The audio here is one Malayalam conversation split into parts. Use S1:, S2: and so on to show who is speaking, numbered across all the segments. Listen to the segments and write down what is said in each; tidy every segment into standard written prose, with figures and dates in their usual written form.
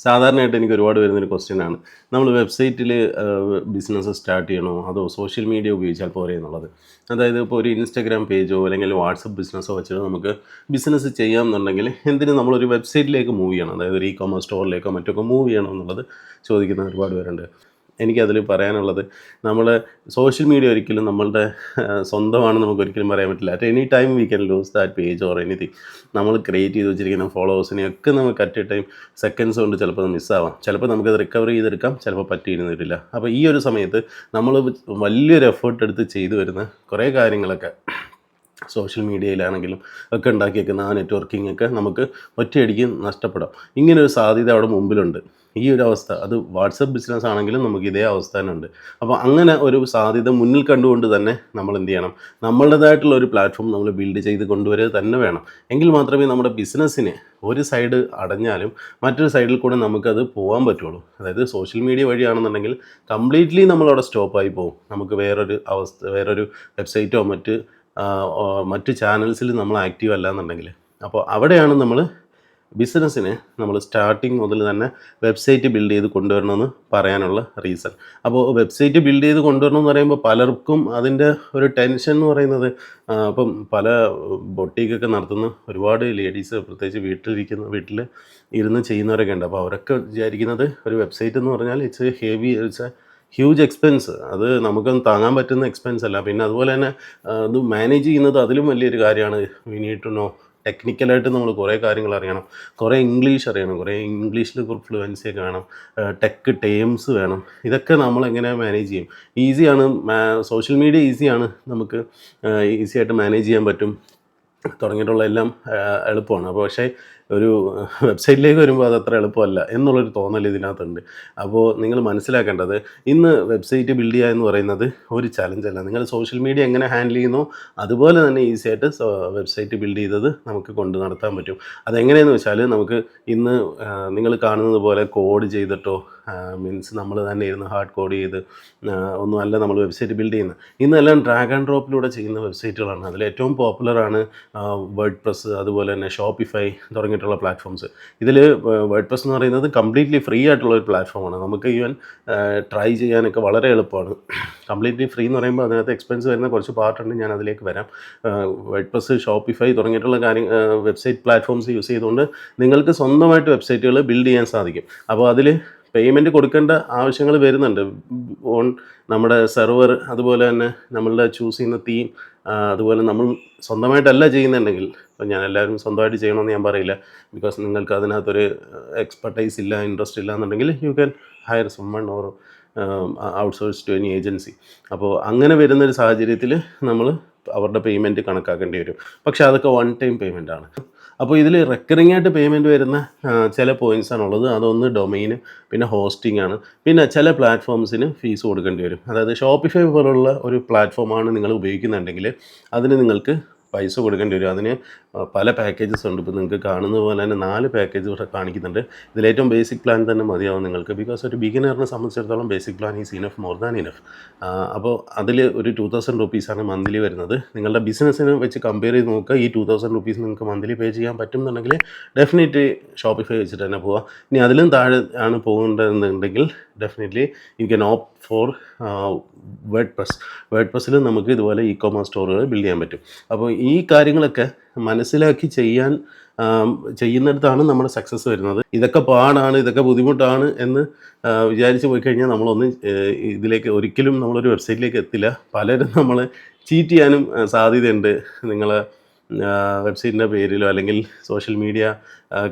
S1: സാധാരണയായിട്ട് എനിക്ക് ഒരുപാട് വരുന്നൊരു ക്വസ്റ്റ്യനാണ്. നമ്മൾ വെബ്സൈറ്റിൽ ബിസിനസ് സ്റ്റാർട്ട് ചെയ്യണോ അതോ സോഷ്യൽ മീഡിയ ഉപയോഗിച്ചാൽ പോരെ എന്നുള്ളത്. അതായത് ഇപ്പോൾ ഒരു ഇൻസ്റ്റാഗ്രാം പേജോ അല്ലെങ്കിൽ വാട്സപ്പ് ബിസിനസ്സോ വെച്ചിട്ട് നമുക്ക് ബിസിനസ് ചെയ്യാമെന്നുണ്ടെങ്കിൽ എന്തിന് നമ്മളൊരു വെബ്സൈറ്റിലേക്ക് മൂവ് ചെയ്യണം, അതായത് ഒരു ഇ-കൊമേഴ്സ് സ്റ്റോറിലേക്കോ മറ്റൊക്കെ മൂവ് ചെയ്യണം എന്നുള്ളത് ചോദിക്കുന്ന ഒരുപാട് പേരുണ്ട്. എനിക്കതിൽ പറയാനുള്ളത്, നമ്മൾ സോഷ്യൽ മീഡിയ ഒരിക്കലും നമ്മളുടെ സ്വന്തമാണെന്ന് നമുക്ക് ഒരിക്കലും പറയാൻ പറ്റില്ല. At any time we can loose that page or anything. നമ്മൾ ക്രിയേറ്റ് ചെയ്ത് വെച്ചിരിക്കുന്ന ഫോളോവേഴ്സിനെയൊക്കെ നമുക്ക് അറ്റ് എ ടൈം സെക്കൻഡ്സ് കൊണ്ട് ചിലപ്പോൾ മിസ്സാവാം. ചിലപ്പോൾ നമുക്കത് റിക്കവർ ചെയ്തെടുക്കാം, ചിലപ്പോൾ പറ്റിയിരുന്നിട്ടില്ല. അപ്പോൾ ഈ ഒരു സമയത്ത് നമ്മൾ വലിയൊരു എഫേർട്ട് എടുത്ത് ചെയ്തു വരുന്ന കുറേ കാര്യങ്ങളൊക്കെ സോഷ്യൽ മീഡിയയിലാണെങ്കിലും ഒക്കെ ഉണ്ടാക്കിയേക്കുന്ന ആ നെറ്റ്വർക്കിംഗ് ഒക്കെ നമുക്ക് ഒറ്റയടിക്ക് നഷ്ടപ്പെടാം. ഇങ്ങനൊരു സാധ്യത അവിടെ മുമ്പിലുണ്ട്. ഈ ഒരു അവസ്ഥ, അത് വാട്സപ്പ് ബിസിനസ് ആണെങ്കിലും നമുക്ക് ഇതേ അവസ്ഥ തന്നെ ഉണ്ട്. അപ്പോൾ അങ്ങനെ ഒരു സാധ്യത മുന്നിൽ കണ്ടുകൊണ്ട് തന്നെ നമ്മൾ എന്ത് ചെയ്യണം, നമ്മളുടേതായിട്ടുള്ള ഒരു പ്ലാറ്റ്ഫോം നമ്മൾ ബിൽഡ് ചെയ്ത് കൊണ്ടുവരിക തന്നെ വേണം. എങ്കിൽ മാത്രമേ നമ്മുടെ ബിസിനസ്സിന് ഒരു സൈഡ് അടഞ്ഞാലും മറ്റൊരു സൈഡിൽ കൂടെ നമുക്കത് പോകാൻ പറ്റുള്ളൂ. അതായത് സോഷ്യൽ മീഡിയ വഴിയാണെന്നുണ്ടെങ്കിൽ കംപ്ലീറ്റ്ലി നമ്മളവിടെ സ്റ്റോപ്പായി പോകും. നമുക്ക് വേറൊരു വെബ്സൈറ്റോ മറ്റ് ചാനൽസിൽ നമ്മൾ ആക്റ്റീവ് അല്ല എന്നുണ്ടെങ്കിൽ. അപ്പോൾ അവിടെയാണ് നമ്മൾ സ്റ്റാർട്ടിങ് മുതൽ തന്നെ വെബ്സൈറ്റ് ബിൽഡ് ചെയ്ത് കൊണ്ടുവരണമെന്ന് പറയാനുള്ള റീസൺ. അപ്പോൾ വെബ്സൈറ്റ് ബിൽഡ് ചെയ്ത് കൊണ്ടുവരണമെന്ന് പറയുമ്പോൾ പലർക്കും അതിൻ്റെ ഒരു ടെൻഷൻ എന്ന് പറയുന്നത്, ഇപ്പം പല ബൊട്ടീക്കൊക്കെ നടത്തുന്ന ഒരുപാട് ലേഡീസ്, പ്രത്യേകിച്ച് വീട്ടിൽ ഇരുന്ന് ചെയ്യുന്നവരൊക്കെ ഉണ്ട്. അപ്പോൾ അവരൊക്കെ വിചാരിക്കുന്നത് ഒരു വെബ്സൈറ്റ് എന്ന് പറഞ്ഞാൽ ഇറ്റ്സ് ഹ്യൂജ് എക്സ്പെൻസ്. അത് നമുക്കൊന്നും താങ്ങാൻ പറ്റുന്ന എക്സ്പെൻസ് അല്ല. പിന്നെ അതുപോലെ തന്നെ അത് മാനേജ് ചെയ്യുന്നത് അതിലും വലിയൊരു കാര്യമാണ്. വി നീഡ് ടു നോ, ടെക്നിക്കലായിട്ട് നമ്മൾ കുറേ കാര്യങ്ങൾ അറിയണം, കുറേ ഇംഗ്ലീഷ് അറിയണം, കുറേ ഇംഗ്ലീഷിൽ ഫ്ലുവൻസി ഒക്കെ വേണം, ടെക് ടേംസ് വേണം. ഇതൊക്കെ നമ്മളെങ്ങനെ മാനേജ് ചെയ്യും? ഈസിയാണ്, സോഷ്യൽ മീഡിയ ഈസിയാണ്, നമുക്ക് ഈസിയായിട്ട് മാനേജ് ചെയ്യാൻ പറ്റും, തുടങ്ങിയിട്ടുള്ള എല്ലാം എളുപ്പമാണ്. അപ്പോൾ പക്ഷേ ഒരു വെബ്സൈറ്റിലേക്ക് വരുമ്പോൾ അത് അത്ര എളുപ്പമല്ല എന്നുള്ളൊരു തോന്നൽ ഇതിനകത്തുണ്ട്. അപ്പോൾ നിങ്ങൾ മനസ്സിലാക്കേണ്ടത്, ഇന്ന് വെബ്സൈറ്റ് ബിൽഡ് ചെയ്യുക എന്ന് പറയുന്നത് ഒരു ചലഞ്ചല്ല. നിങ്ങൾ സോഷ്യൽ മീഡിയ എങ്ങനെ ഹാൻഡിൽ ചെയ്യുന്നോ അതുപോലെ തന്നെ ഈസി ആയിട്ട് വെബ്സൈറ്റ് ബിൽഡ് ചെയ്തത് നമുക്ക് കൊണ്ട് നടത്താൻ പറ്റും. അതെങ്ങനെയെന്ന് വെച്ചാൽ, നമുക്ക് ഇന്ന് നിങ്ങൾ കാണുന്നത് പോലെ കോഡ് ചെയ്തിട്ടോ മീൻസ് നമ്മൾ തന്നെ ഇരുന്ന് ഹാർഡ് കോഡ് ചെയ്ത് ഒന്നുമല്ല നമ്മൾ വെബ്സൈറ്റ് ബിൽഡ് ചെയ്യുന്നത്. ഇന്നെല്ലാം ഡ്രാഗ് ആൻഡ് ഡ്രോപ്പിലൂടെ ചെയ്യുന്ന വെബ്സൈറ്റുകളാണ്. അതിൽ ഏറ്റവും പോപ്പുലറാണ് വേർഡ് പ്രസ്, അതുപോലെ തന്നെ ഷോപ്പിഫൈ തുടങ്ങിയിട്ടുള്ള പ്ലാറ്റ്ഫോംസ്. ഇതിൽ വേർഡ് പ്രസ് എന്ന് പറയുന്നത് കംപ്ലീറ്റ്ലി ഫ്രീ ആയിട്ടുള്ള ഒരു പ്ലാറ്റ്ഫോമാണ്. നമുക്ക് ഈവൻ ട്രൈ ചെയ്യാനൊക്കെ വളരെ എളുപ്പമാണ്. കംപ്ലീറ്റ്ലി ഫ്രീ എന്ന് പറയുമ്പോൾ അതിനകത്ത് എക്സ്പെൻസ് വരുന്ന കുറച്ച് പാർട്ടുണ്ട്, ഞാൻ അതിലേക്ക് വരാം. വേർഡ് പ്രസ്, ഷോപ്പിഫൈ തുടങ്ങിയിട്ടുള്ള വെബ്സൈറ്റ് പ്ലാറ്റ്ഫോംസ് യൂസ് ചെയ്തുകൊണ്ട് നിങ്ങൾക്ക് സ്വന്തമായിട്ട് വെബ്സൈറ്റുകൾ ബിൽഡ് ചെയ്യാൻ സാധിക്കും. അപ്പോൾ അതിൽ പേയ്മെൻറ്റ് കൊടുക്കേണ്ട ആവശ്യങ്ങൾ വരുന്നുണ്ട്. നമ്മുടെ സെർവർ, അതുപോലെ തന്നെ നമ്മളുടെ ചൂസ് ചെയ്യുന്ന തീം, അതുപോലെ നമ്മൾ സ്വന്തമായിട്ടല്ല ചെയ്യുന്നുണ്ടെങ്കിൽ, ഇപ്പോൾ എല്ലാവരും സ്വന്തമായിട്ട് ചെയ്യണമെന്ന് ഞാൻ പറയില്ല. ബിക്കോസ് നിങ്ങൾക്ക് അതിനകത്തൊരു എക്സ്പെർട്ടൈസ് ഇല്ല, ഇൻട്രസ്റ്റ് ഇല്ല എന്നുണ്ടെങ്കിൽ you can hire someone or outsource to any agency. അപ്പോൾ അങ്ങനെ വരുന്നൊരു സാഹചര്യത്തിൽ നമ്മൾ അവരുടെ പേയ്മെൻറ്റ് കണക്കാക്കേണ്ടി വരും. പക്ഷേ അതൊക്കെ വൺ ടൈം പേയ്മെൻ്റ് ആണ്. അപ്പോൾ ഇതിൽ റെക്കറിംഗ് ആയിട്ട് പേയ്മെൻറ്റ് വരുന്ന ചില പോയിൻറ്റ്സാണുള്ളത്. അതൊന്ന് ഡൊമൈന്, പിന്നെ ഹോസ്റ്റിംഗ് ആണ്, പിന്നെ ചില പ്ലാറ്റ്ഫോംസിന് ഫീസ് കൊടുക്കേണ്ടി വരും. അതായത് ഷോപ്പിഫൈ പോലുള്ള ഒരു പ്ലാറ്റ്ഫോമാണ് നിങ്ങൾ ഉപയോഗിക്കുന്നുണ്ടെങ്കിൽ അതിന് നിങ്ങൾക്ക് പൈസ കൊടുക്കേണ്ടി വരും. അതിന് പല പാക്കേജസ് ഉണ്ട്. ഇപ്പോൾ നിങ്ങൾക്ക് കാണുന്നത് പോലെ തന്നെ 4 പാക്കേജ് ഇവിടെ കാണിക്കുന്നുണ്ട്. ഇതിലേറ്റവും ബേസിക് പ്ലാൻ തന്നെ മതിയാവും നിങ്ങൾക്ക്. ബിക്കോസ് ഒരു ബിഗിനറിനെ സംബന്ധിച്ചിടത്തോളം basic plan is enough, more than enough. അപ്പോൾ അതിൽ ഒരു 2000 റുപ്പീസാണ് മന്ത്ലി വരുന്നത്. നിങ്ങളുടെ ബിസിനസ്സിനെ വെച്ച് കമ്പയർ ചെയ്ത് നോക്കുക. ഈ 2000 റുപ്പീസ് നിങ്ങൾക്ക് മന്ത്ലി പേ ചെയ്യാൻ പറ്റുമെന്നുണ്ടെങ്കിൽ ഡെഫിനറ്റ്ലി ഷോപ്പിഫൈ വെച്ചിട്ട് തന്നെ പോവാം. ഇനി അതിലും താഴെ ആണ് പോകേണ്ടതെന്നുണ്ടെങ്കിൽ definitely you can opt for വേർഡ് പ്രസ്സിൽ നമുക്ക് ഇതുപോലെ ഇ-കൊമേഴ്സ് സ്റ്റോറുകൾ ബിൽഡ് ചെയ്യാൻ പറ്റും. അപ്പോൾ ഈ കാര്യങ്ങളൊക്കെ മനസ്സിലാക്കി ചെയ്യുന്നിടത്താണ് നമ്മുടെ സക്സസ് വരുന്നത്. ഇതൊക്കെ പാടാണ്, ഇതൊക്കെ ബുദ്ധിമുട്ടാണ് എന്ന് വിചാരിച്ച് പോയി കഴിഞ്ഞാൽ ഇതിലേക്ക് ഒരിക്കലും നമ്മളൊരു വെബ്സൈറ്റിലേക്ക് എത്തില്ല. പലരും നമ്മളെ ചീറ്റ് ചെയ്യാനും സാധ്യതയുണ്ട്. നിങ്ങളെ വെബ്സൈറ്റിൻ്റെ പേരിലോ അല്ലെങ്കിൽ സോഷ്യൽ മീഡിയ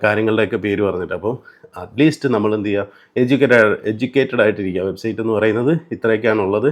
S1: കാര്യങ്ങളുടെയൊക്കെ പേര് പറഞ്ഞിട്ട്. അപ്പോൾ അറ്റ്ലീസ്റ്റ് നമ്മൾ എന്ത് ചെയ്യുക, എഡ്യൂക്കേറ്റഡ് ആയിട്ടിരിക്കുക. വെബ്സൈറ്റ് എന്ന് പറയുന്നത് ഇത്രയൊക്കെയാണുള്ളത്.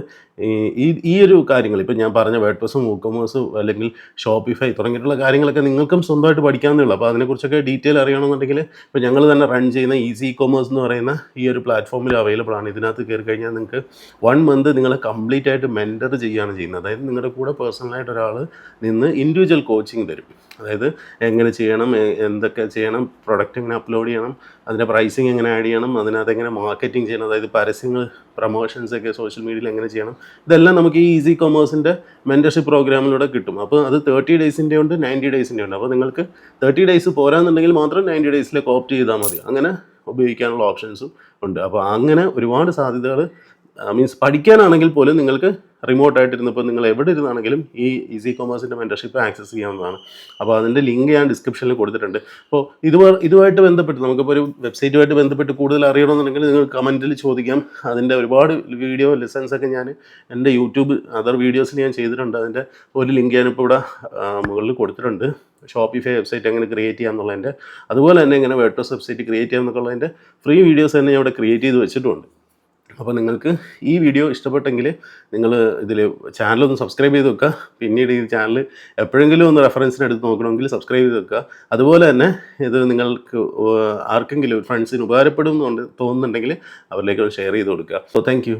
S1: ഈ ഒരു കാര്യങ്ങൾ, ഇപ്പോൾ ഞാൻ പറഞ്ഞ വേർഡ് പ്രസ്സും ഇ-കൊമേഴ്സും അല്ലെങ്കിൽ ഷോപ്പിഫൈ തുടങ്ങിയിട്ടുള്ള കാര്യങ്ങളൊക്കെ നിങ്ങൾക്കും സ്വന്തമായിട്ട് പഠിക്കാവുന്നേ ഉള്ളൂ. അപ്പോൾ അതിനെക്കുറിച്ചൊക്കെ ഡീറ്റെയിൽ അറിയണമെന്നുണ്ടെങ്കിൽ ഇപ്പോൾ ഞങ്ങൾ തന്നെ റൺ ചെയ്യുന്ന ഈസി ഇ-കൊമേഴ്സ് എന്ന് പറയുന്ന ഈ ഒരു പ്ലാറ്റ്ഫോമിൽ അവൈലബിൾ ആണ്. ഇതിനകത്ത് കയറി കഴിഞ്ഞാൽ നിങ്ങൾക്ക് 1 മന്ത് നിങ്ങളെ കംപ്ലീറ്റ് ആയിട്ട് മെൻറ്റർ ചെയ്യുകയാണ് ചെയ്യുന്നത്. അതായത് നിങ്ങളുടെ കൂടെ പേഴ്സണലായിട്ട് ഒരാൾ നിന്ന് ഇൻഡിവിജ്വൽ കോച്ചിങ് തരും. അതായത് എങ്ങനെ ചെയ്യണം, എന്തൊക്കെ ചെയ്യണം, പ്രൊഡക്റ്റ് എങ്ങനെ അപ്ലോഡ് ചെയ്യണം, അതിൻ്റെ പ്രൈസിങ് എങ്ങനെ ആഡ് ചെയ്യണം, അതിനകത്ത് എങ്ങനെ മാർക്കറ്റിംഗ് ചെയ്യണം, അതായത് പരസ്യങ്ങൾ പ്രൊമോഷൻസ് ഒക്കെ സോഷ്യൽ മീഡിയയിൽ എങ്ങനെ ചെയ്യണം, ഇതെല്ലാം നമുക്ക് ഈ ഈസി കൊമേഴ്സിൻ്റെ മെൻറ്റർഷിപ്പ് പ്രോഗ്രാമിലൂടെ കിട്ടും. അപ്പോൾ അത് 30 ഡേയ്സിൻ്റെ ഉണ്ട്, 90 ഡേയ്സിൻ്റെ ഉണ്ട്. അപ്പോൾ നിങ്ങൾക്ക് 30 ഡേയ്സ് പോരാന്നുണ്ടെങ്കിൽ മാത്രം 90 ഡേയ്സിലേക്ക് ഓപ്റ്റ് ചെയ്താൽ മതി. അങ്ങനെ ഉപയോഗിക്കാനുള്ള ഓപ്ഷൻസും ഉണ്ട്. അപ്പോൾ അങ്ങനെ ഒരുപാട് സാധ്യതകൾ മീൻസ് പഠിക്കാനാണെങ്കിൽ പോലും നിങ്ങൾക്ക് റിമോട്ടായിട്ടിരുന്നപ്പോൾ നിങ്ങൾ എവിടെ ഇരുന്നാണെങ്കിലും ഈ ഈസി കൊമേഴ്സിൻ്റെ മെൻറ്റർഷിപ്പ് ആക്സസ് ചെയ്യാവുന്നതാണ്. അപ്പോൾ അതിൻ്റെ ലിങ്ക് ഞാൻ ഡിസ്ക്രിപ്ഷനിൽ കൊടുത്തിട്ടുണ്ട്. അപ്പോൾ ഇതുമായിട്ട് ബന്ധപ്പെട്ട് നമുക്കിപ്പോൾ ഒരു വെബ്സൈറ്റുമായിട്ട് ബന്ധപ്പെട്ട് കൂടുതൽ അറിയണമെന്നുണ്ടെങ്കിൽ നിങ്ങൾ കമൻറ്റിൽ ചോദിക്കാം. അതിൻ്റെ ഒരുപാട് വീഡിയോ ലെസൺസ് ഒക്കെ ഞാൻ എൻ്റെ യൂട്യൂബ് അതർ വീഡിയോസിൽ ഞാൻ ചെയ്തിട്ടുണ്ട്. അതിൻ്റെ ഒരു ലിങ്ക് ഞാനിപ്പോൾ ഇവിടെ മുകളിൽ കൊടുത്തിട്ടുണ്ട്. ഷോപ്പിഫൈ വെബ്സൈറ്റ് എങ്ങനെ ക്രിയേറ്റ് ചെയ്യാം എന്നുള്ളതിൻ്റെ, അതുപോലെ തന്നെ എങ്ങനെ വേർഡ്പ്രസ് വെബ്സൈറ്റ് ക്രിയേറ്റ് ചെയ്യാം എന്നുള്ളതിൻ്റെ ഫ്രീ വീഡിയോസ് തന്നെ ഞാൻ ഇവിടെ ക്രിയേറ്റ് ചെയ്ത് വെച്ചിട്ടുണ്ട്. അപ്പോൾ നിങ്ങൾക്ക് ഈ വീഡിയോ ഇഷ്ടപ്പെട്ടെങ്കിൽ നിങ്ങൾ ഇതിൽ ചാനലൊന്ന് സബ്സ്ക്രൈബ് ചെയ്ത് വെക്കുക. പിന്നീട് ഈ ചാനൽ എപ്പോഴെങ്കിലും ഒന്ന് റെഫറൻസിന് എടുത്ത് നോക്കണമെങ്കിൽ സബ്സ്ക്രൈബ് ചെയ്ത് വെക്കുക. അതുപോലെ തന്നെ ഇത് നിങ്ങൾക്ക് ആർക്കെങ്കിലും ഫ്രണ്ട്സിന് ഉപകാരപ്പെടുമെന്നുണ്ട് തോന്നുന്നുണ്ടെങ്കിൽ അവരിലേക്ക് ഷെയർ ചെയ്ത് കൊടുക്കുക. So thank you.